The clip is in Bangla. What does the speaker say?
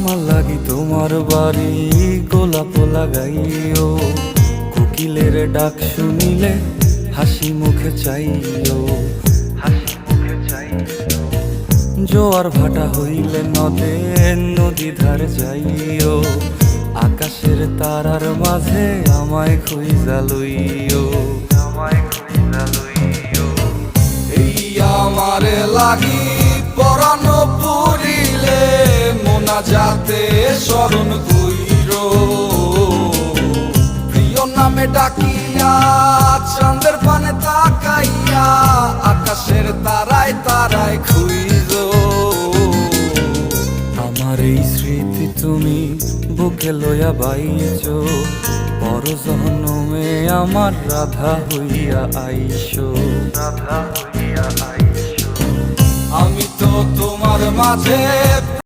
আমার লাগি তোমার বাড়ি গোলাপ লাগাইও, কোকিলের ডাক শুনিলে হাসি মুখে চাইও, জোয়ার ভাটা হইলে নদে নদী ধারে যাইও, আকাশের তারার মাঝে আমায় খুঁজা লইও, এই আমারে লাগি পরানো পুরিলে মোনাজাতে স্মরণ কইরো, প্রিয় নামে ডাকিয়া চাঁদের পানে তাকাইয়া আকাশের তারায় তারায় খুইরো। আমার এই স্মৃতি তুমি বুকে লইয়া বাইছো, পর জন্মে আমার রাধা হইয়া আইসো, আমি তো তোমার মাঝে